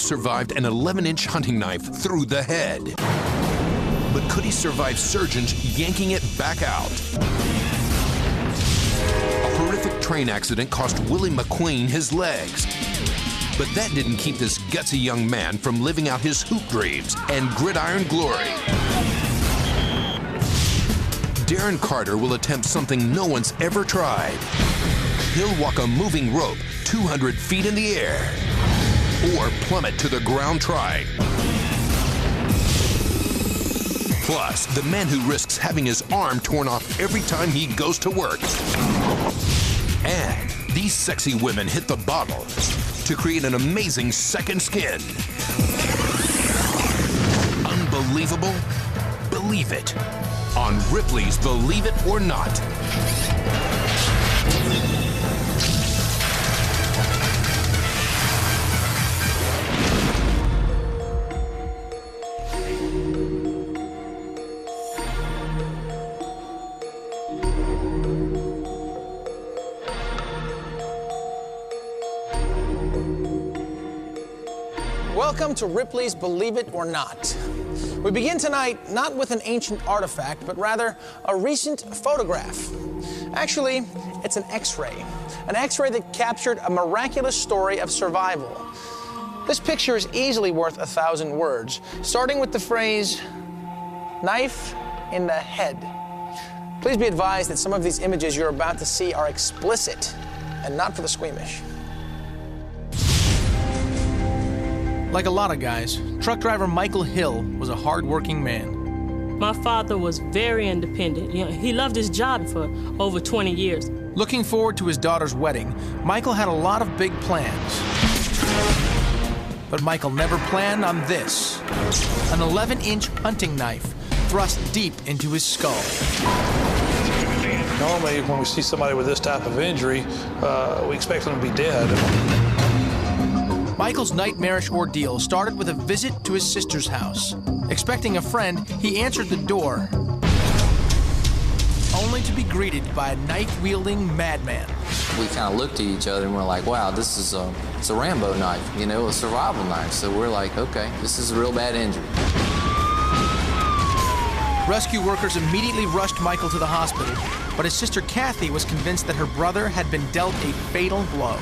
survived an 11-inch hunting knife through the head. But could he survive surgeons yanking it back out? A horrific train accident cost Willie McQueen his legs. But that didn't keep this gutsy young man from living out his hoop dreams and gridiron glory. Darren Carter will attempt something no one's ever tried. He'll walk a moving rope 200 feet in the air or plummet to the ground trying. Plus, the man who risks having his arm torn off every time he goes to work. And these sexy women hit the bottle to create an amazing second skin. Unbelievable? Believe it on Ripley's Believe It or Not. Welcome to Ripley's Believe It or Not. We begin tonight not with an ancient artifact, but rather a recent photograph. Actually, it's an X-ray. An X-ray that captured a miraculous story of survival. This picture is easily worth 1,000 words, starting with the phrase, knife in the head. Please be advised that some of these images you're about to see are explicit and not for the squeamish. Like a lot of guys, truck driver Michael Hill was a hard-working man. My father was very independent. You know, he loved his job for over 20 years. Looking forward to his daughter's wedding, Michael had a lot of big plans. But Michael never planned on this. An 11-inch hunting knife thrust deep into his skull. Normally, when we see somebody with this type of injury, we expect them to be dead. Michael's nightmarish ordeal started with a visit to his sister's house. Expecting a friend, he answered the door, only to be greeted by a knife-wielding madman. We kind of looked at each other and we're like, wow, this is it's a Rambo knife, you know, a survival knife. So we're like, okay, this is a real bad injury. Rescue workers immediately rushed Michael to the hospital, but his sister Kathy was convinced that her brother had been dealt a fatal blow.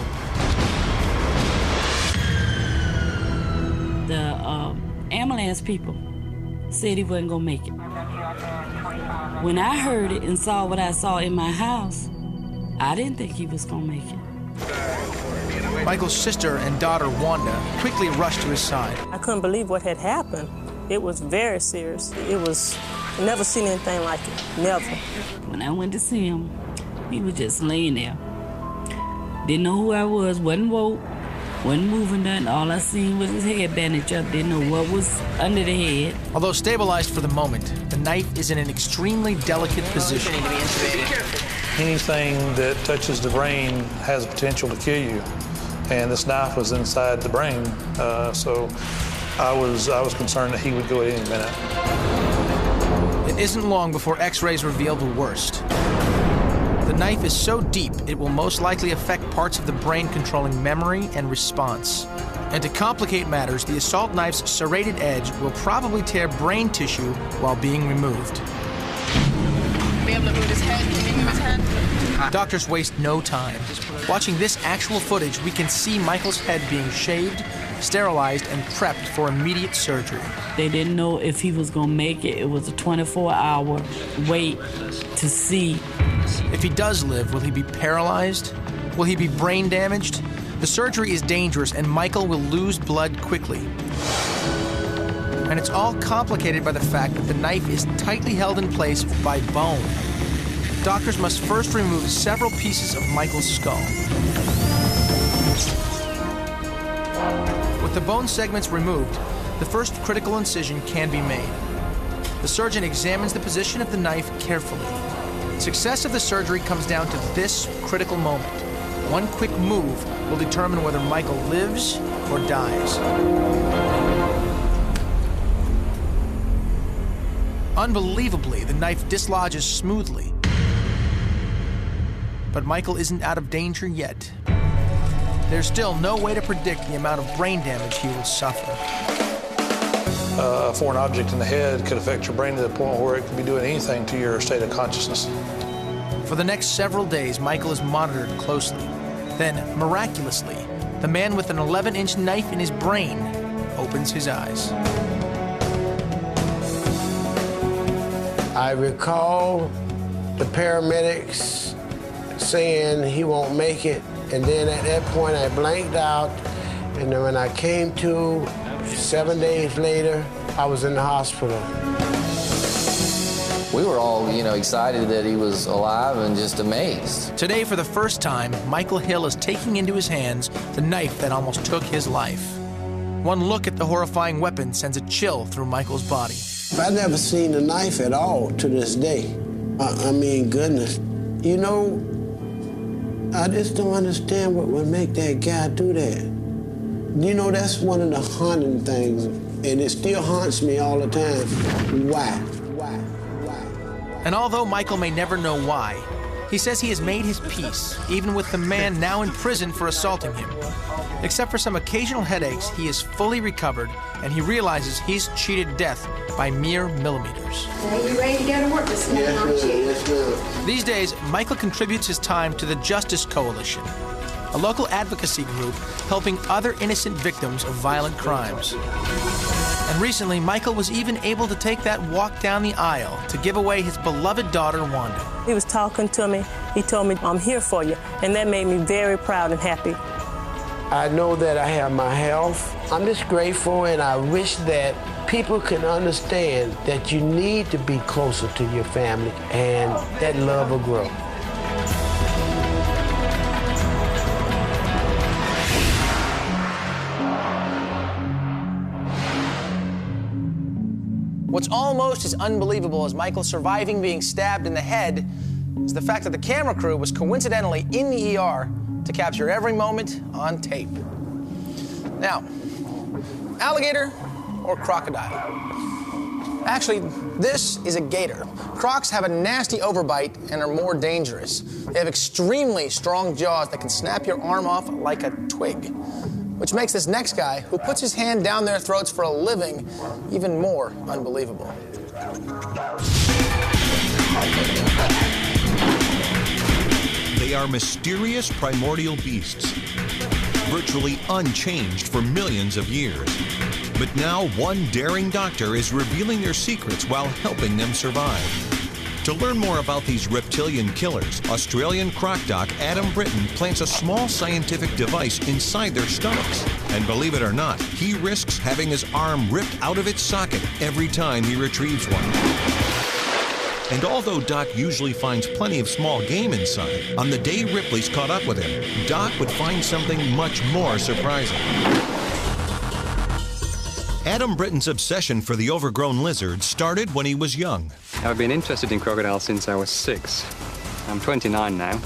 The ambulance people said he wasn't gonna make it. When I heard it and saw what I saw in my house, I didn't think he was gonna make it. Michael's sister and daughter, Wanda, quickly rushed to his side. I couldn't believe what had happened. It was very serious. Never seen anything like it, never. When I went to see him, he was just laying there. Didn't know who I was, wasn't woke. Wasn't moving nothing. All I seen was his head bandaged up. Didn't know what was under the head. Although stabilized for the moment, the knife is in an extremely delicate position. Anything that touches the brain has the potential to kill you, and this knife was inside the brain, so I was concerned that he would go at any minute. It isn't long before X-rays reveal the worst. The knife is so deep, it will most likely affect parts of the brain controlling memory and response. And to complicate matters, the assault knife's serrated edge will probably tear brain tissue while being removed. Be able to move his head? Can he move his head? Doctors waste no time. Watching this actual footage, we can see Michael's head being shaved, sterilized, and prepped for immediate surgery. They didn't know if he was gonna make it. It was a 24-hour wait to see. If he does live, will he be paralyzed? Will he be brain damaged? The surgery is dangerous and Michael will lose blood quickly. And it's all complicated by the fact that the knife is tightly held in place by bone. Doctors must first remove several pieces of Michael's skull. With the bone segments removed, the first critical incision can be made. The surgeon examines the position of the knife carefully. Success of the surgery comes down to this critical moment. One quick move will determine whether Michael lives or dies. Unbelievably, the knife dislodges smoothly. But Michael isn't out of danger yet. there's still no way to predict the amount of brain damage he will suffer. A foreign object in the head could affect your brain to the point where it could be doing anything to your state of consciousness. For the next several days, Michael is monitored closely. Then, miraculously, the man with an 11-inch knife in his brain opens his eyes. I recall the paramedics saying he won't make it, and then at that point I blanked out, and then when I came to 7 days later, I was in the hospital. We were all, excited that he was alive and just amazed. Today, for the first time, Michael Hill is taking into his hands the knife that almost took his life. One look at the horrifying weapon sends a chill through Michael's body. I've never seen a knife at all to this day. I mean, goodness. I just don't understand what would make that guy do that. That's one of the haunting things, and it still haunts me all the time. Why? And although Michael may never know why, he says he has made his peace, even with the man now in prison for assaulting him. Except for some occasional headaches, he is fully recovered, and he realizes he's cheated death by mere millimeters. Are you ready to go to work this morning, aren't you? Yes, ma'am. These days, Michael contributes his time to the Justice Coalition, a local advocacy group helping other innocent victims of violent crimes. And recently, Michael was even able to take that walk down the aisle to give away his beloved daughter, Wanda. He was talking to me. He told me, I'm here for you. And that made me very proud and happy. I know that I have my health. I'm just grateful, and I wish that people can understand that you need to be closer to your family, and that love will grow. What's almost as unbelievable as Michael surviving being stabbed in the head is the fact that the camera crew was coincidentally in the ER to capture every moment on tape. Now, alligator or crocodile? Actually, this is a gator. Crocs have a nasty overbite and are more dangerous. They have extremely strong jaws that can snap your arm off like a twig, which makes this next guy, who puts his hand down their throats for a living, even more unbelievable. They are mysterious primordial beasts, virtually unchanged for millions of years. But now one daring doctor is revealing their secrets while helping them survive. To learn more about these reptilian killers, Australian croc doc Adam Britton plants a small scientific device inside their stomachs. And believe it or not, he risks having his arm ripped out of its socket every time he retrieves one. And although Doc usually finds plenty of small game inside, on the day Ripley's caught up with him, Doc would find something much more surprising. Adam Britton's obsession for the overgrown lizard started when he was young. I've been interested in crocodiles since I was 6. I'm 29 now.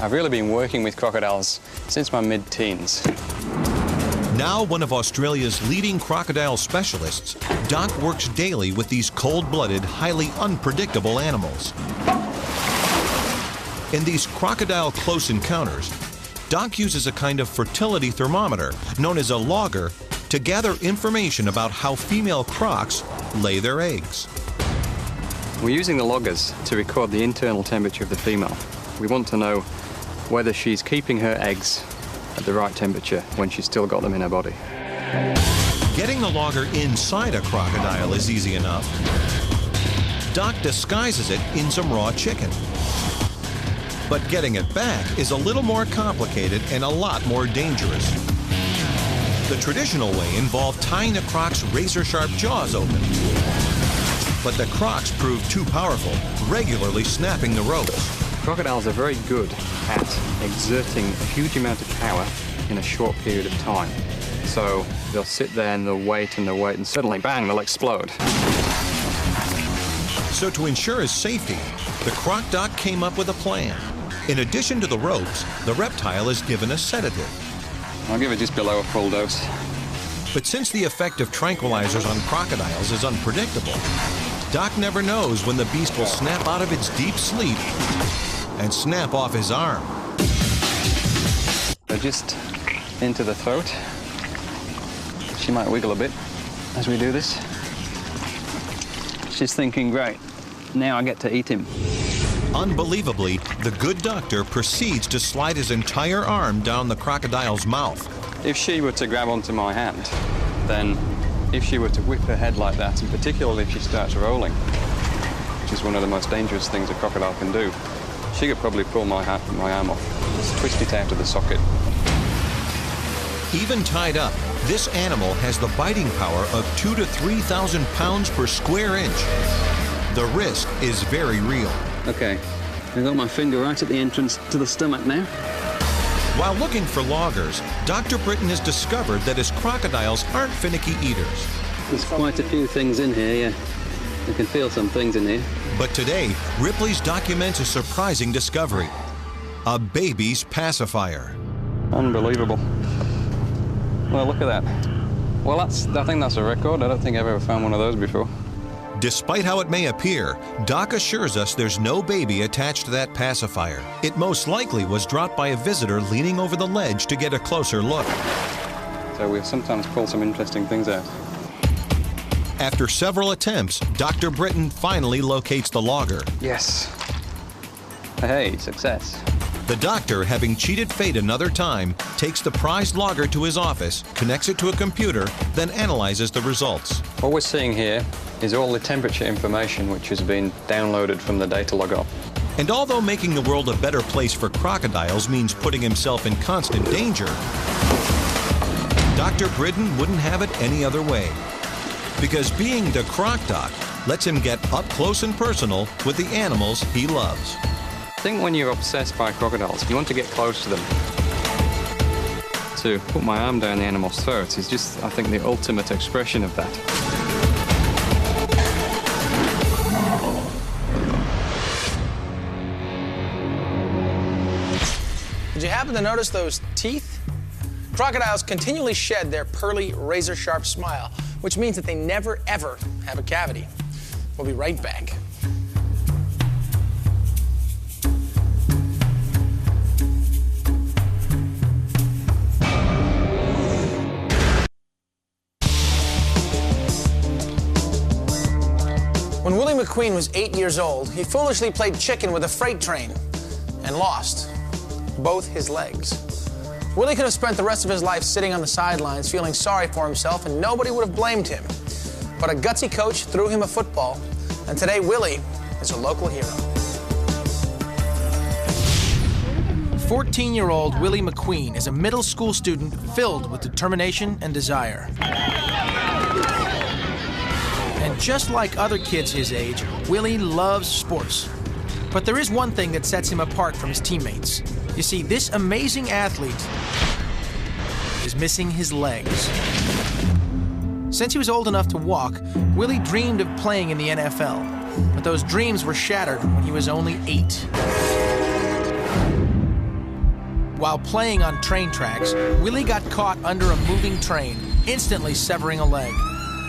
I've really been working with crocodiles since my mid-teens. Now one of Australia's leading crocodile specialists, Doc works daily with these cold-blooded, highly unpredictable animals. In these crocodile close encounters, Doc uses a kind of fertility thermometer known as a logger to gather information about how female crocs lay their eggs. We're using the loggers to record the internal temperature of the female. We want to know whether she's keeping her eggs at the right temperature when she's still got them in her body. Getting the logger inside a crocodile is easy enough. Doc disguises it in some raw chicken. But getting it back is a little more complicated and a lot more dangerous. The traditional way involved tying the croc's razor-sharp jaws open. But the crocs proved too powerful, regularly snapping the ropes. Crocodiles are very good at exerting a huge amount of power in a short period of time. So they'll sit there and they'll wait, and suddenly, bang, they'll explode. So to ensure his safety, the croc doc came up with a plan. In addition to the ropes, the reptile is given a sedative. I'll give it just below a full dose. But since the effect of tranquilizers on crocodiles is unpredictable, Doc never knows when the beast will snap out of its deep sleep and snap off his arm. They're just into the throat. She might wiggle a bit as we do this. She's thinking, great, now I get to eat him. Unbelievably, the good doctor proceeds to slide his entire arm down the crocodile's mouth. If she were to grab onto my hand, then if she were to whip her head like that, and particularly if she starts rolling, which is one of the most dangerous things a crocodile can do, she could probably pull my arm off, just twist it out of the socket. Even tied up, this animal has the biting power of 2,000 to 3,000 pounds per square inch. The risk is very real. Okay, I've got my finger right at the entrance to the stomach now. While looking for loggers, Dr. Britton has discovered that his crocodiles aren't finicky eaters. There's quite a few things in here, yeah. I can feel some things in here. But today, Ripley's documents a surprising discovery. A baby's pacifier. Unbelievable. Well, look at that. Well, I think that's a record. I don't think I've ever found one of those before. Despite how it may appear, Doc assures us there's no baby attached to that pacifier. It most likely was dropped by a visitor leaning over the ledge to get a closer look. So we sometimes pull some interesting things out. After several attempts, Dr. Britton finally locates the logger. Yes. Hey, success. The doctor, having cheated fate another time, takes the prized logger to his office, connects it to a computer, then analyzes the results. What we're seeing here is all the temperature information which has been downloaded from the data logger. And although making the world a better place for crocodiles means putting himself in constant danger, Dr. Britton wouldn't have it any other way. Because being the Croc Doc lets him get up close and personal with the animals he loves. I think when you're obsessed by crocodiles, you want to get close to them. To put my arm down the animal's throat is just, I think, the ultimate expression of that. Did you happen to notice those teeth? Crocodiles continually shed their pearly, razor-sharp smile, which means that they never, ever have a cavity. We'll be right back. When Willie McQueen was 8 years old, he foolishly played chicken with a freight train and lost both his legs. Willie could have spent the rest of his life sitting on the sidelines feeling sorry for himself, and nobody would have blamed him. But a gutsy coach threw him a football, and today Willie is a local hero. 14-year-old Willie McQueen is a middle school student filled with determination and desire. And just like other kids his age, Willie loves sports. But there is one thing that sets him apart from his teammates. You see, this amazing athlete is missing his legs. Since he was old enough to walk, Willie dreamed of playing in the NFL. But those dreams were shattered when he was only 8. While playing on train tracks, Willie got caught under a moving train, instantly severing a leg.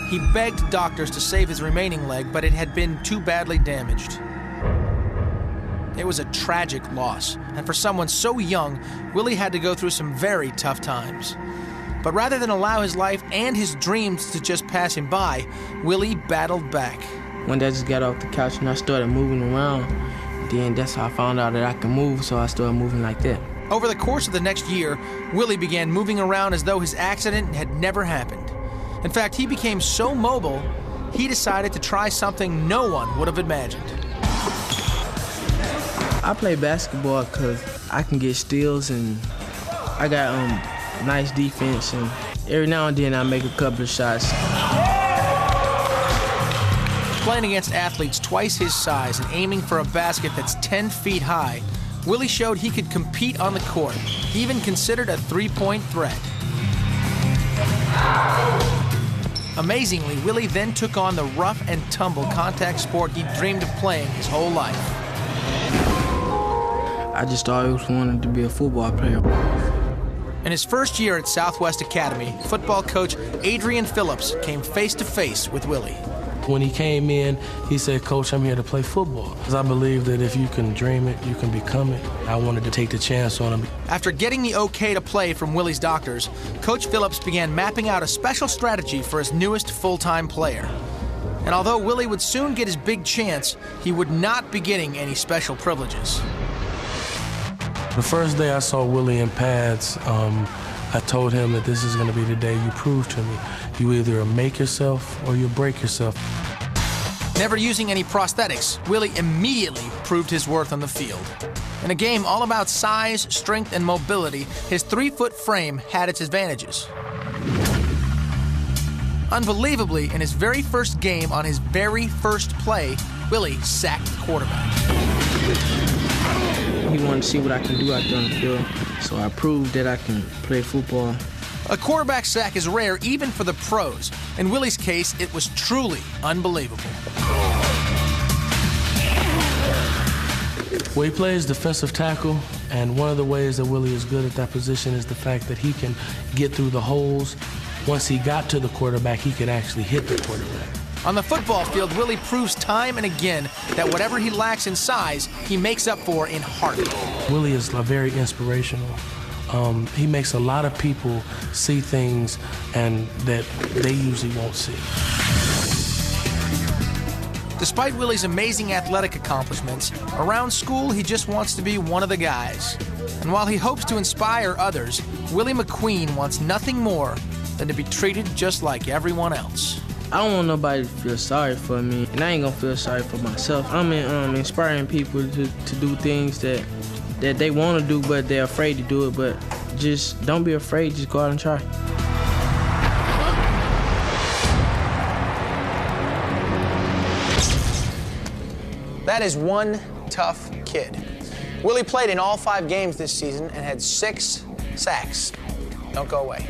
He begged doctors to save his remaining leg, but it had been too badly damaged. It was a tragic loss, and for someone so young, Willie had to go through some very tough times. But rather than allow his life and his dreams to just pass him by, Willie battled back. One day I just got off the couch and I started moving around. Then that's how I found out that I can move, so I started moving like that. Over the course of the next year, Willie began moving around as though his accident had never happened. In fact, he became so mobile, he decided to try something no one would have imagined. I play basketball because I can get steals and I got nice defense, and every now and then I make a couple of shots. Playing against athletes twice his size and aiming for a basket that's 10 feet high, Willie showed he could compete on the court, even considered a three-point threat. Amazingly, Willie then took on the rough and tumble contact sport he dreamed of playing his whole life. I just always wanted to be a football player. In his first year at Southwest Academy, football coach Adrian Phillips came face to face with Willie. When he came in, he said, "Coach, I'm here to play football." Because I believe that if you can dream it, you can become it. I wanted to take the chance on him. After getting the okay to play from Willie's doctors, Coach Phillips began mapping out a special strategy for his newest full-time player. And although Willie would soon get his big chance, he would not be getting any special privileges. The first day I saw Willie in pads, I told him that this is going to be the day you prove to me. You either make yourself or you break yourself. Never using any prosthetics, Willie immediately proved his worth on the field. In a game all about size, strength, and mobility, his 3-foot frame had its advantages. Unbelievably, in his very first game on his very first play, Willie sacked the quarterback. He wanted to see what I can do out there on the field, so I proved that I can play football. A quarterback sack is rare even for the pros. In Willie's case, it was truly unbelievable. Well, he plays defensive tackle, and one of the ways that Willie is good at that position is the fact that he can get through the holes. Once he got to the quarterback, he could actually hit the quarterback. On the football field, Willie proves time and again that whatever he lacks in size, he makes up for in heart. Willie is very inspirational. He makes a lot of people see things and that they usually won't see. Despite Willie's amazing athletic accomplishments, around school he just wants to be one of the guys. And while he hopes to inspire others, Willie McQueen wants nothing more than to be treated just like everyone else. I don't want nobody to feel sorry for me, and I ain't gonna feel sorry for myself. I'm inspiring people to do things that they want to do, but they're afraid to do it. But just don't be afraid, just go out and try. That is one tough kid. Willie played in all 5 games this season and had 6 sacks. Don't go away.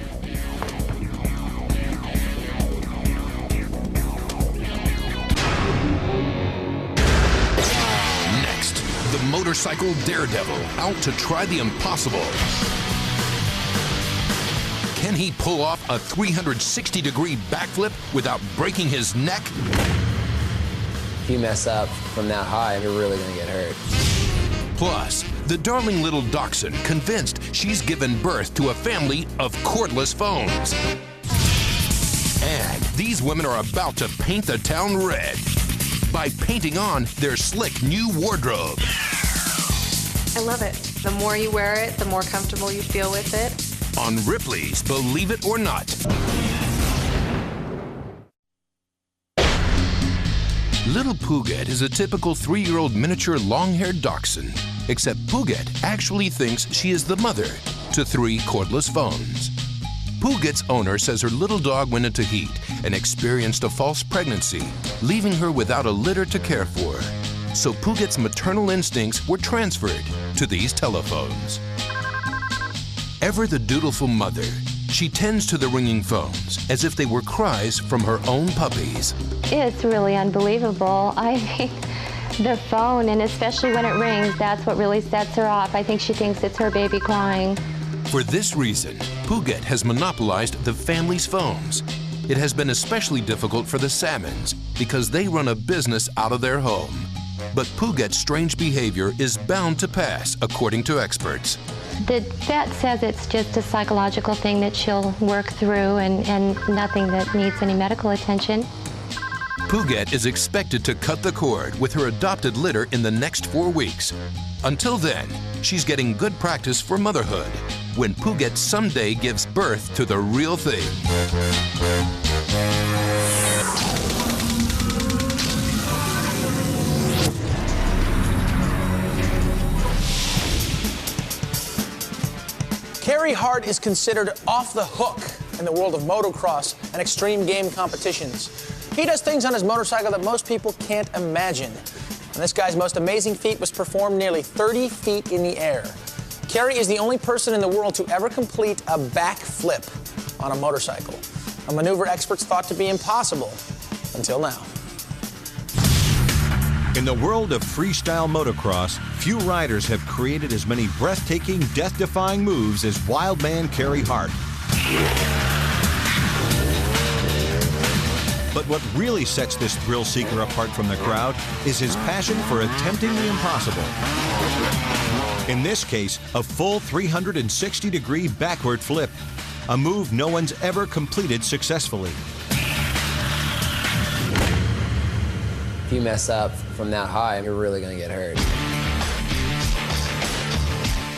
Next, the motorcycle daredevil out to try the impossible. Can he pull off a 360-degree backflip without breaking his neck? If you mess up from that high, you're really gonna get hurt. Plus, the darling little dachshund convinced she's given birth to a family of cordless phones. And these women are about to paint the town red by painting on their slick new wardrobe. I love it. The more you wear it, the more comfortable you feel with it. On Ripley's Believe It or Not. Little Puget is a typical 3-year-old miniature long-haired dachshund, except Puget actually thinks she is the mother to 3 cordless phones. Puget's owner says her little dog went into heat and experienced a false pregnancy, leaving her without a litter to care for. So Puget's maternal instincts were transferred to these telephones. Ever the dutiful mother, she tends to the ringing phones as if they were cries from her own puppies. It's really unbelievable. I mean, the phone, and especially when it rings, that's what really sets her off. I think she thinks it's her baby crying. For this reason, Puget has monopolized the family's phones. It has been especially difficult for the Salmons because they run a business out of their home. But Puget's strange behavior is bound to pass, according to experts. The vet says it's just a psychological thing that she'll work through and nothing that needs any medical attention. Puget is expected to cut the cord with her adopted litter in the next 4 weeks. Until then, she's getting good practice for motherhood when Puget someday gives birth to the real thing. Carey Hart is considered off the hook in the world of motocross and extreme game competitions. He does things on his motorcycle that most people can't imagine. And this guy's most amazing feat was performed nearly 30 feet in the air. Carey is the only person in the world to ever complete a backflip on a motorcycle, a maneuver experts thought to be impossible until now. In the world of freestyle motocross, few riders have created as many breathtaking, death-defying moves as wildman Carey Hart. But what really sets this thrill seeker apart from the crowd is his passion for attempting the impossible. In this case, a full 360-degree backward flip, a move no one's ever completed successfully. If you mess up from that high, you're really going to get hurt.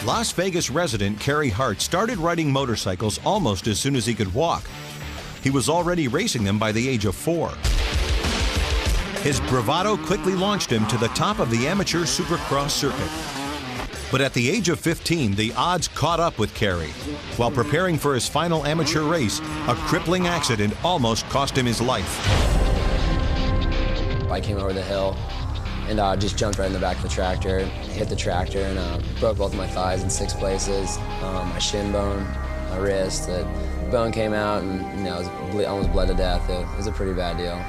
Las Vegas resident Kerry Hart started riding motorcycles almost as soon as he could walk. He was already racing them by the age of 4. His bravado quickly launched him to the top of the amateur supercross circuit. But at the age of 15, the odds caught up with Kerry. While preparing for his final amateur race, a crippling accident almost cost him his life. I came over the hill and just jumped right in the back of the tractor, hit the tractor, and broke both of my thighs in 6 places, my shin bone, my wrist. The bone came out, and I almost bled to death. It was a pretty bad deal.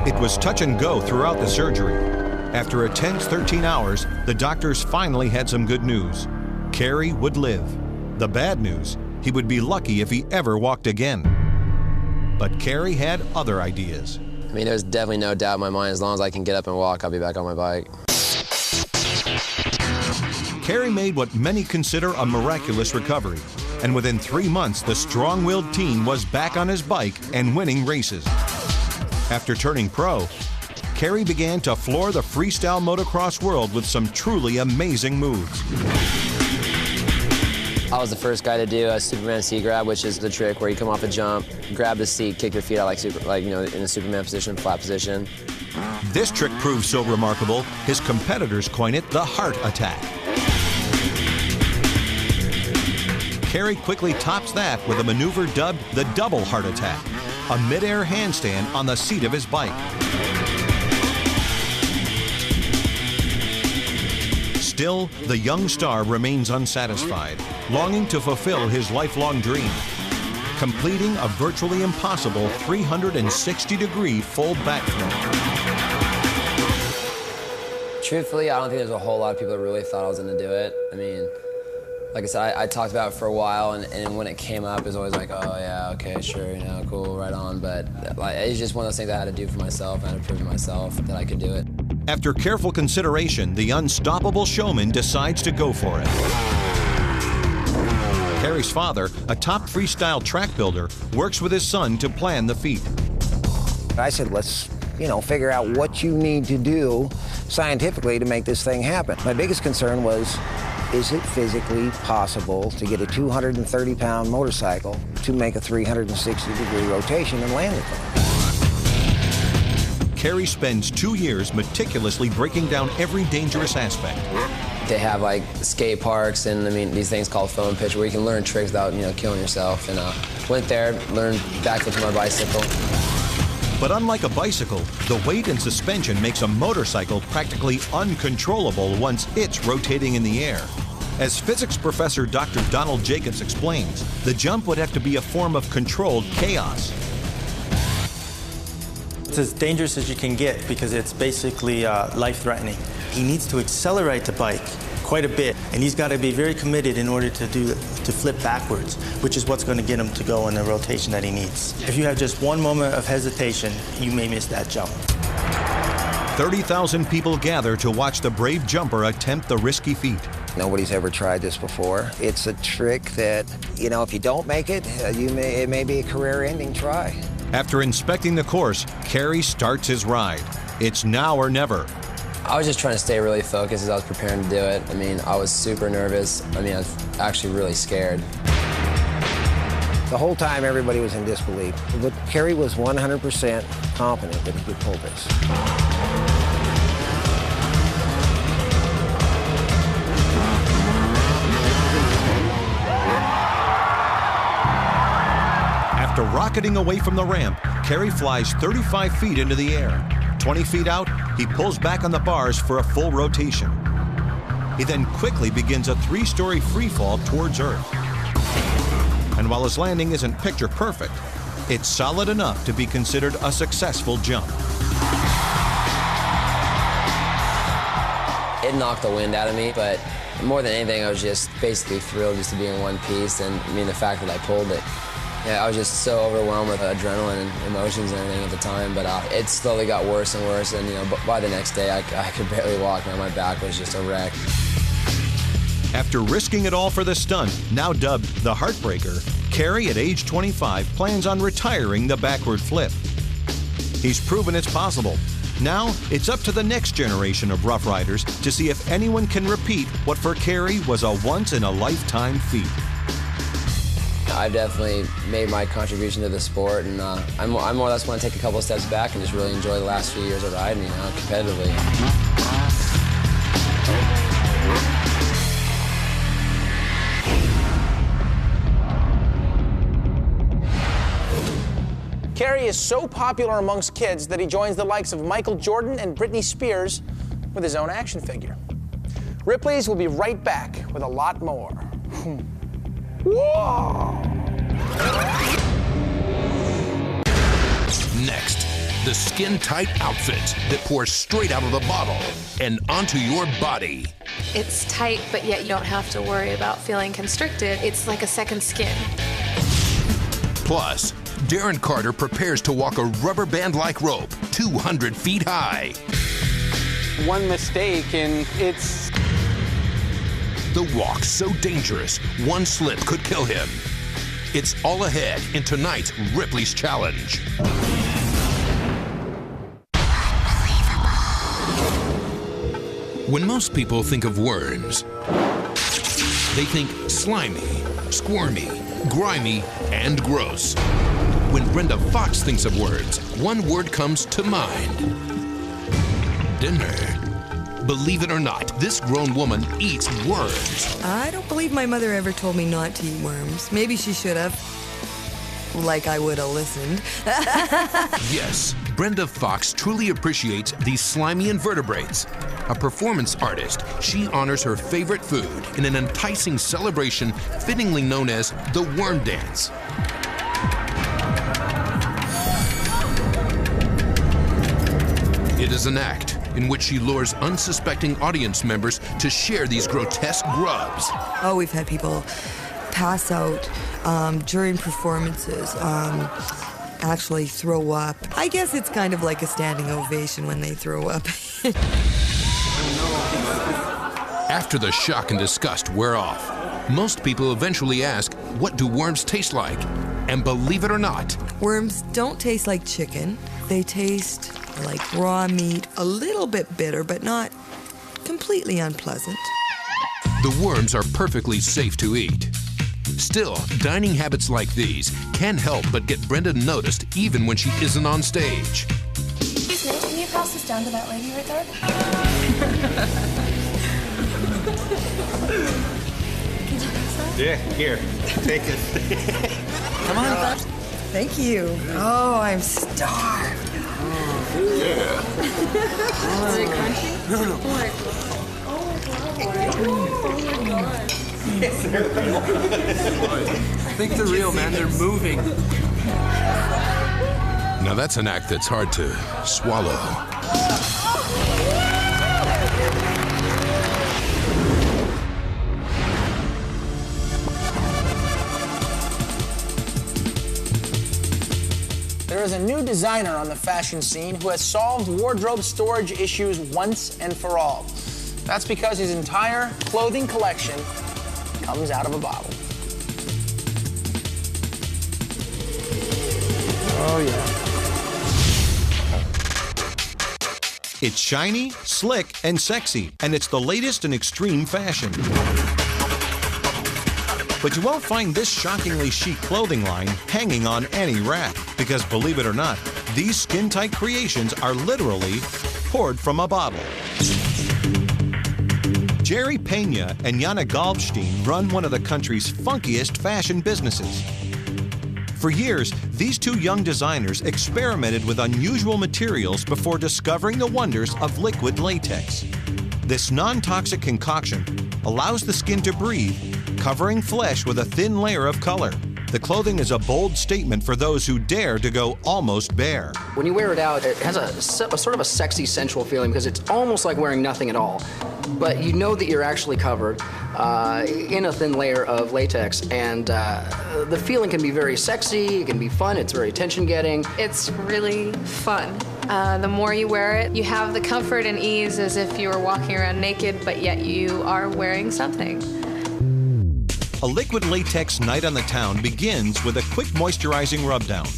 It was touch and go throughout the surgery. After a tense 13 hours, the doctors finally had some good news. Kerry would live. The bad news, he would be lucky if he ever walked again. But Kerry had other ideas. I mean, there's definitely no doubt in my mind, as long as I can get up and walk, I'll be back on my bike. Kerry made what many consider a miraculous recovery, and within 3 months, the strong-willed teen was back on his bike and winning races. After turning pro, Kerry began to floor the freestyle motocross world with some truly amazing moves. I was the first guy to do a Superman seat grab, which is the trick where you come off a jump, grab the seat, kick your feet out like in a Superman position, flat position. This trick proved so remarkable, his competitors coin it the heart attack. Kerry quickly tops that with a maneuver dubbed the double heart attack, a mid-air handstand on the seat of his bike. Still, the young star remains unsatisfied, longing to fulfill his lifelong dream, completing a virtually impossible 360-degree full backflip. Truthfully, I don't think there's a whole lot of people that really thought I was going to do it. I mean, like I said, I talked about it for a while, and when it came up, it was always like, oh yeah, okay, sure, cool, right on. But it's just one of those things I had to do for myself. I had to prove to myself that I could do it. After careful consideration, the unstoppable showman decides to go for it. Kerry's father, a top freestyle track builder, works with his son to plan the feat. I said, let's, figure out what you need to do scientifically to make this thing happen. My biggest concern was, is it physically possible to get a 230-pound motorcycle to make a 360-degree rotation and land it there? Kerry spends 2 years meticulously breaking down every dangerous aspect. They have like skate parks and these things called foam pitch where you can learn tricks without killing yourself. And went there, learned backflip from our bicycle. But unlike a bicycle, the weight and suspension makes a motorcycle practically uncontrollable once it's rotating in the air. As physics professor Dr. Donald Jacobs explains, the jump would have to be a form of controlled chaos. It's as dangerous as you can get because it's basically life-threatening. He needs to accelerate the bike quite a bit, and he's got to be very committed in order to flip backwards, which is what's going to get him to go in the rotation that he needs. If you have just one moment of hesitation, you may miss that jump. 30,000 people gather to watch the brave jumper attempt the risky feat. Nobody's ever tried this before. It's a trick that, if you don't make it, it may be a career-ending try. After inspecting the course, Kerry starts his ride. It's now or never. I was just trying to stay really focused as I was preparing to do it. I was super nervous. I was actually really scared. The whole time, everybody was in disbelief. But Kerry was 100% confident that he could pull this. After rocketing away from the ramp, Kerry flies 35 feet into the air. 20 feet out, he pulls back on the bars for a full rotation. He then quickly begins a 3-story free fall towards Earth. And while his landing isn't picture perfect, it's solid enough to be considered a successful jump. It knocked the wind out of me, but more than anything, I was just basically thrilled just to be in one piece, and the fact that I pulled it. Yeah, I was just so overwhelmed with adrenaline and emotions and everything at the time, but it slowly got worse and worse, and by the next day I could barely walk. Now my back was just a wreck. After risking it all for the stunt, now dubbed the Heartbreaker, Carey, at age 25, plans on retiring the backward flip. He's proven it's possible. Now, it's up to the next generation of Rough Riders to see if anyone can repeat what for Carey was a once-in-a-lifetime feat. I've definitely made my contribution to the sport, and I more or less want to take a couple of steps back and just really enjoy the last few years of riding, competitively. Carey is so popular amongst kids that he joins the likes of Michael Jordan and Britney Spears with his own action figure. Ripley's will be right back with a lot more. Whoa! Next, the skin-tight outfit that pours straight out of the bottle and onto your body. It's tight, but yet you don't have to worry about feeling constricted. It's like a second skin. Plus, Darren Carter prepares to walk a rubber band-like rope 200 feet high. One mistake and it's... The walk so dangerous, one slip could kill him. It's all ahead in tonight's Ripley's Challenge. When most people think of worms, they think slimy, squirmy, grimy, and gross. When Brenda Fox thinks of worms, one word comes to mind: dinner. Believe it or not, this grown woman eats worms. I don't believe my mother ever told me not to eat worms. Maybe she should have. Like I would have listened. Yes, Brenda Fox truly appreciates these slimy invertebrates. A performance artist, she honors her favorite food in an enticing celebration fittingly known as the Worm Dance. It is an act in which she lures unsuspecting audience members to share these grotesque grubs. Oh, we've had people pass out during performances, actually throw up. I guess it's kind of like a standing ovation when they throw up. After the shock and disgust wear off, most people eventually ask, what do worms taste like? And believe it or not, Worms don't taste like chicken. They taste like raw meat, a little bit bitter, but not completely unpleasant. the worms are perfectly safe to eat. Still, dining habits like these can help but get Brenda noticed even when she isn't on stage. Excuse me, can you pass this down to that lady right there? Can you pass that? Yeah, here, take it. Come on. Thank you. Oh, I'm starved. Yeah. Is it crunchy? No. Think they're real, man. They're moving. Now that's an act that's hard to swallow. There is a new designer on the fashion scene who has solved wardrobe storage issues once and for all. That's because his entire clothing collection comes out of a bottle. Oh, yeah. It's shiny, slick, and sexy, and it's the latest in extreme fashion. But you won't find this shockingly chic clothing line hanging on any rack, because believe it or not, these skin-tight creations are literally poured from a bottle. Jerry Pena and Jana Galbstein run one of the country's funkiest fashion businesses. For years, these two young designers experimented with unusual materials before discovering the wonders of liquid latex. This non-toxic concoction allows the skin to breathe, covering flesh with a thin layer of color. The clothing is a bold statement for those who dare to go almost bare. When you wear it out, it has a sort of a sexy, sensual feeling because it's almost like wearing nothing at all. But you know that you're actually covered in a thin layer of latex, and the feeling can be very sexy, it can be fun, it's very attention-getting. It's really fun. The more you wear it, you have the comfort and ease as if you were walking around naked, but yet you are wearing something. A liquid latex night on the town begins with a quick moisturizing rub down.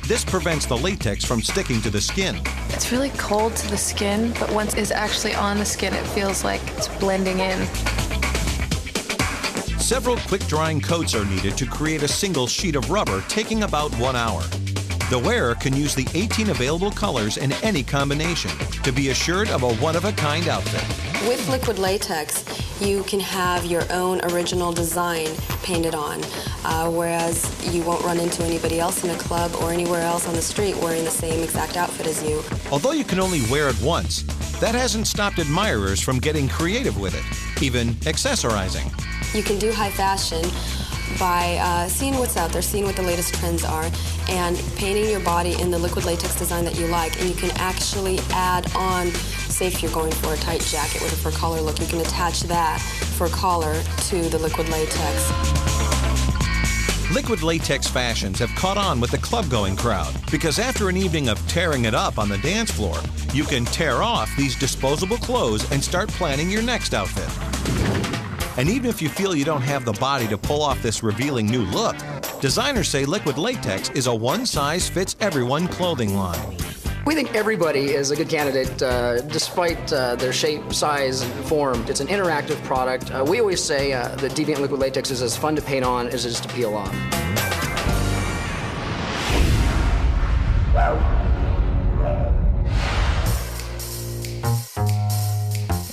This prevents the latex from sticking to the skin. It's really cold to the skin, but once it's actually on the skin, it feels like it's blending in. Several quick-drying coats are needed to create a single sheet of rubber, taking about 1 hour. The wearer can use the 18 available colors in any combination to be assured of a one-of-a-kind outfit. With liquid latex, you can have your own original design painted on, whereas you won't run into anybody else in a club or anywhere else on the street wearing the same exact outfit as you. Although you can only wear it once, that hasn't stopped admirers from getting creative with it, even accessorizing. You can do high fashion by seeing what's out there, seeing what the latest trends are, and painting your body in the liquid latex design that you like. And you can actually add on, say if you're going for a tight jacket with a fur collar look, you can attach that fur collar to the liquid latex. Liquid latex fashions have caught on with the club-going crowd because after an evening of tearing it up on the dance floor, you can tear off these disposable clothes and start planning your next outfit. And even if you feel you don't have the body to pull off this revealing new look, designers say liquid latex is a one-size-fits-everyone clothing line. We think everybody is a good candidate despite their shape, size, and form. It's an interactive product. We always say that Deviant liquid latex is as fun to paint on as it is to peel on.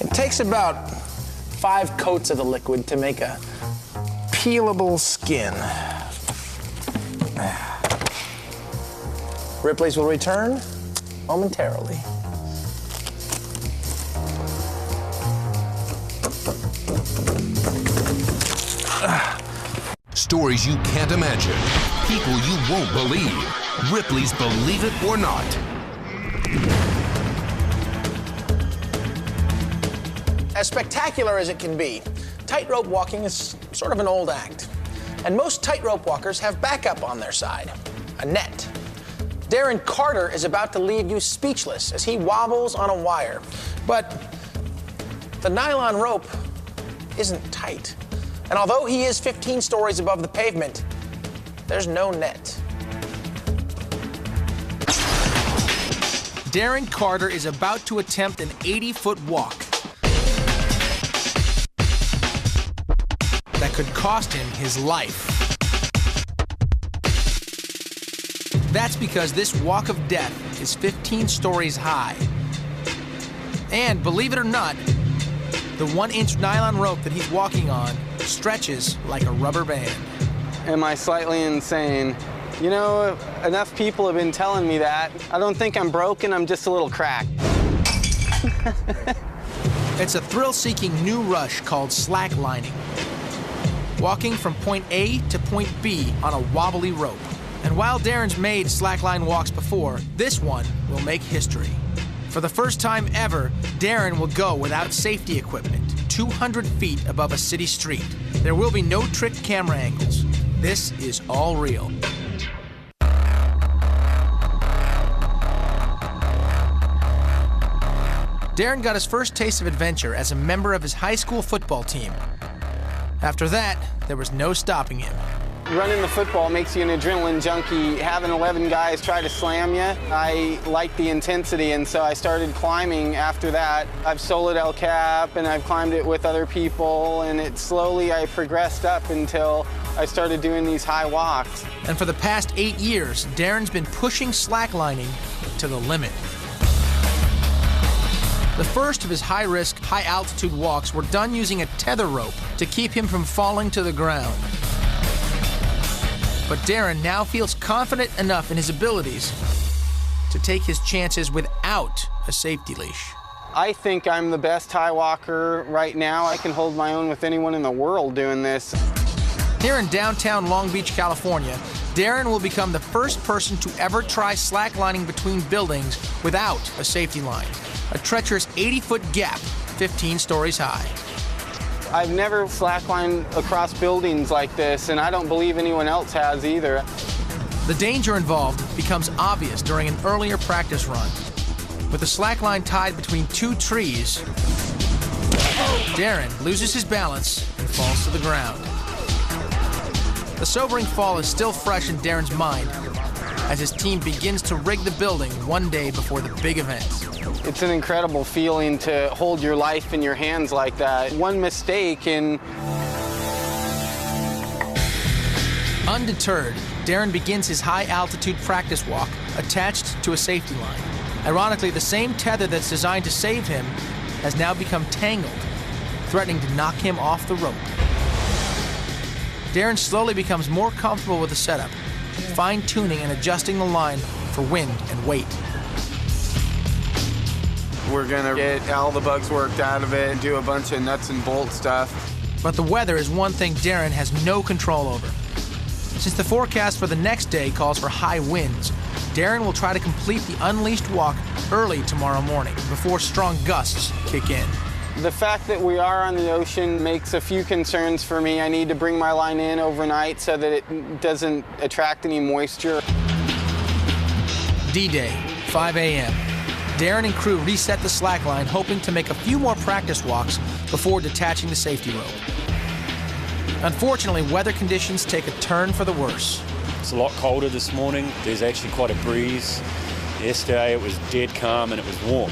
It takes about 5 coats of the liquid to make a peelable skin. Ripley's will return momentarily. Stories you can't imagine. People you won't believe. Ripley's Believe It or Not. As spectacular as it can be, tightrope walking is sort of an old act. And most tightrope walkers have backup on their side, a net. Darren Carter is about to leave you speechless as he wobbles on a wire. But the nylon rope isn't tight. And although he is 15 stories above the pavement, there's no net. Darren Carter is about to attempt an 80-foot walk that could cost him his life. That's because this walk of death is 15 stories high. And believe it or not, the 1-inch nylon rope that he's walking on stretches like a rubber band. Am I slightly insane? You know, enough people have been telling me that. I don't think I'm broken, I'm just a little cracked. It's a thrill-seeking new rush called slacklining. Walking from point A to point B on a wobbly rope. And while Darren's made slackline walks before, this one will make history. For the first time ever, Darren will go without safety equipment, 200 feet above a city street. There will be no trick camera angles. This is all real. Darren got his first taste of adventure as a member of his high school football team. After that, there was no stopping him. Running the football makes you an adrenaline junkie. Having 11 guys try to slam you, I like the intensity, and so I started climbing after that. I've soloed El Cap, and I've climbed it with other people, and I progressed up until I started doing these high walks. And for the past 8 years, Darren's been pushing slacklining to the limit. The first of his high-risk, high-altitude walks were done using a tether rope to keep him from falling to the ground. But Darren now feels confident enough in his abilities to take his chances without a safety leash. I think I'm the best high walker right now. I can hold my own with anyone in the world doing this. Here in downtown Long Beach, California, Darren will become the first person to ever try slacklining between buildings without a safety line. A treacherous 80-foot gap, 15 stories high. I've never slacklined across buildings like this, and I don't believe anyone else has either. The danger involved becomes obvious during an earlier practice run. With the slackline tied between two trees, Darren loses his balance and falls to the ground. The sobering fall is still fresh in Darren's mind as his team begins to rig the building one day before the big event. It's an incredible feeling to hold your life in your hands like that. One mistake and... Undeterred, Darren begins his high-altitude practice walk attached to a safety line. Ironically, the same tether that's designed to save him has now become tangled, threatening to knock him off the rope. Darren slowly becomes more comfortable with the setup, fine-tuning and adjusting the line for wind and weight. We're gonna get all the bugs worked out of it and do a bunch of nuts and bolt stuff. But the weather is one thing Darren has no control over. Since the forecast for the next day calls for high winds, Darren will try to complete the unleashed walk early tomorrow morning before strong gusts kick in. The fact that we are on the ocean makes a few concerns for me. I need to bring my line in overnight so that it doesn't attract any moisture. D-Day, 5 a.m. Darren and crew reset the slack line, hoping to make a few more practice walks before detaching the safety rope. Unfortunately, weather conditions take a turn for the worse. It's a lot colder this morning. There's actually quite a breeze. Yesterday it was dead calm and it was warm.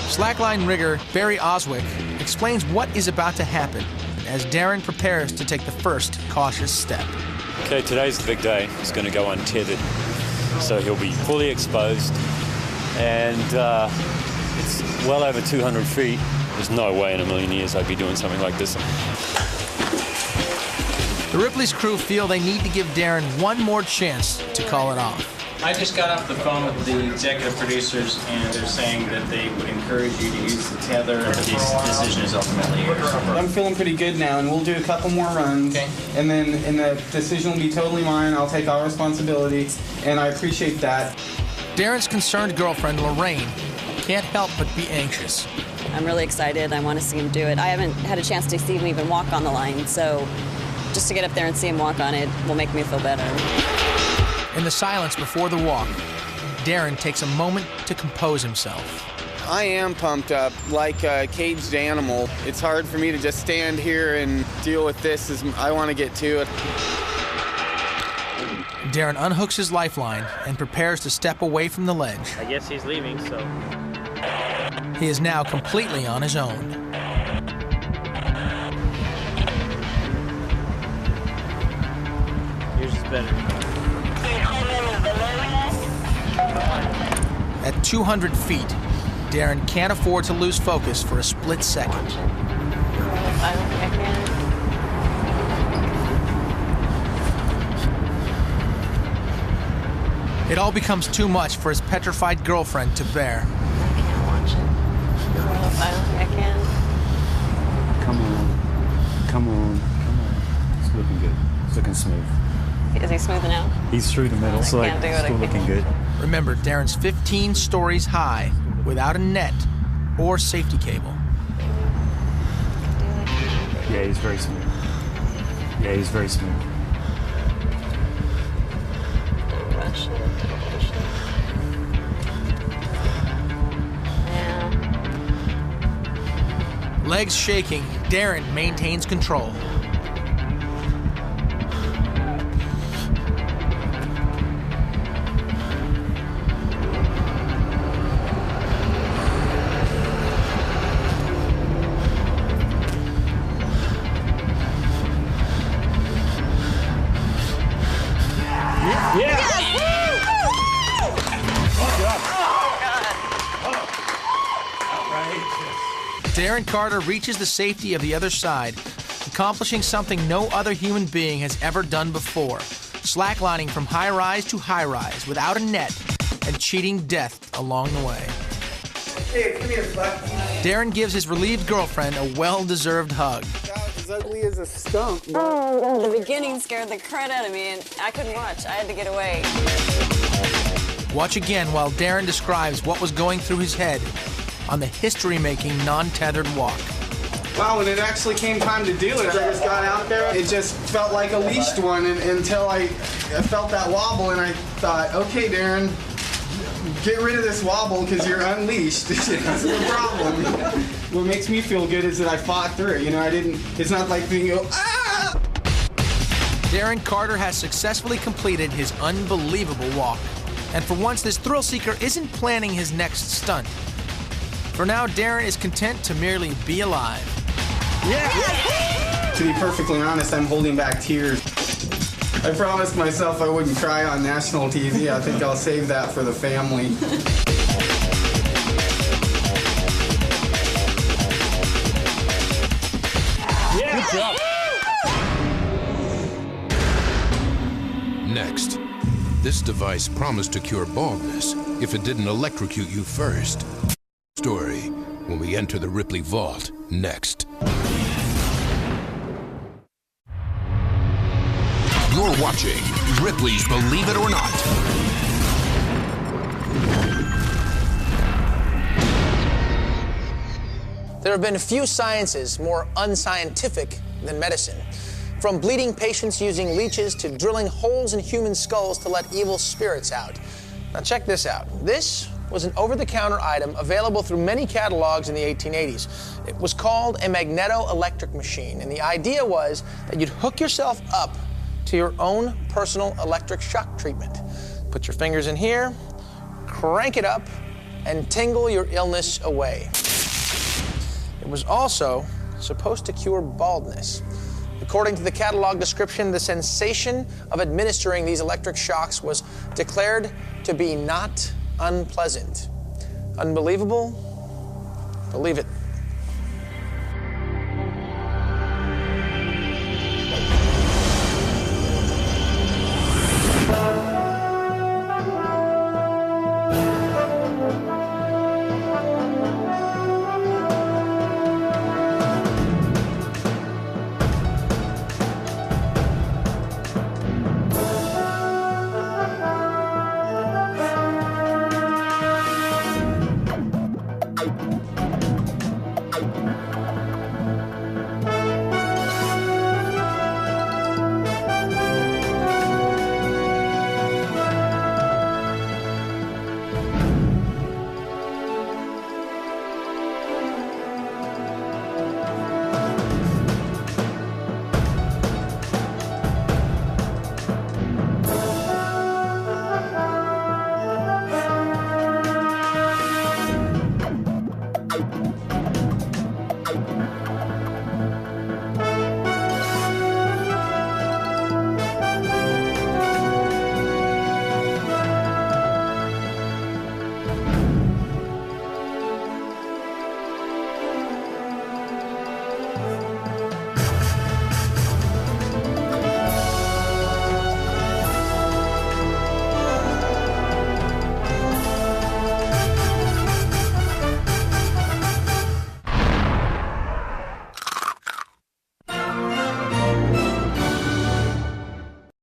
Slackline rigger Barry Oswick explains what is about to happen as Darren prepares to take the first cautious step. Okay, today's the big day. He's going to go untethered, so he'll be fully exposed, and it's well over 200 feet. There's no way in a million years I'd be doing something like this. The Ripley's crew feel they need to give Darren one more chance to call it off. I just got off the phone with the executive producers, and they're saying that they would encourage you to use the tether. The decision is ultimately yours. I'm feeling pretty good now, and we'll do a couple more runs. Okay. And the decision will be totally mine. I'll take all responsibility, and I appreciate that. Darren's concerned girlfriend, Lorraine, can't help but be anxious. I'm really excited. I want to see him do it. I haven't had a chance to see him even walk on the line, so just to get up there and see him walk on it will make me feel better. In the silence before the walk, Darren takes a moment to compose himself. I am pumped up like a caged animal. It's hard for me to just stand here and deal with this as I want to get to it. Darren unhooks his lifeline and prepares to step away from the ledge. I guess he's leaving, so... He is now completely on his own. Yours is better. At 200 feet, Darren can't afford to lose focus for a split second. It all becomes too much for his petrified girlfriend to bear. I can't watch it. I don't think I can. Come on. Come on. Come on. It's looking good. It's looking smooth. Is he smoothing out? He's through the middle, so can't do it still looking good. Remember, Darren's 15 stories high without a net or safety cable. Yeah, he's very smooth. Yeah, he's very smooth. Legs shaking, Darren maintains control. Darren Carter reaches the safety of the other side, accomplishing something no other human being has ever done before, slacklining from high-rise to high-rise without a net and cheating death along the way. Hey, come here, bud. Darren gives his relieved girlfriend a well-deserved hug. as ugly as a stump. The beginning scared the crud out of me, and I couldn't watch. I had to get away. Watch again while Darren describes what was going through his head on the history-making, non-tethered walk. Wow, when it actually came time to do it, I just got out there. It just felt like a leashed one until I felt that wobble, and I thought, okay, Darren, get rid of this wobble because you're unleashed. That's the problem. What makes me feel good is that I fought through it. You know, it's not like being ah! Darren Carter has successfully completed his unbelievable walk. And for once, this thrill seeker isn't planning his next stunt. For now, Darren is content to merely be alive. Yeah! To be perfectly honest, I'm holding back tears. I promised myself I wouldn't cry on national TV. I think I'll save that for the family. Yeah. Good job. Next, this device promised to cure baldness if it didn't electrocute you first. Story when we enter the Ripley vault next. You're watching Ripley's Believe It or Not. There have been few sciences more unscientific than medicine. From bleeding patients using leeches to drilling holes in human skulls to let evil spirits out. Now check this out. This was an over-the-counter item available through many catalogs in the 1880s. It was called a magneto-electric machine, and the idea was that you'd hook yourself up to your own personal electric shock treatment. Put your fingers in here, crank it up, and tingle your illness away. It was also supposed to cure baldness. According to the catalog description, the sensation of administering these electric shocks was declared to be not unpleasant. Unbelievable? Believe it.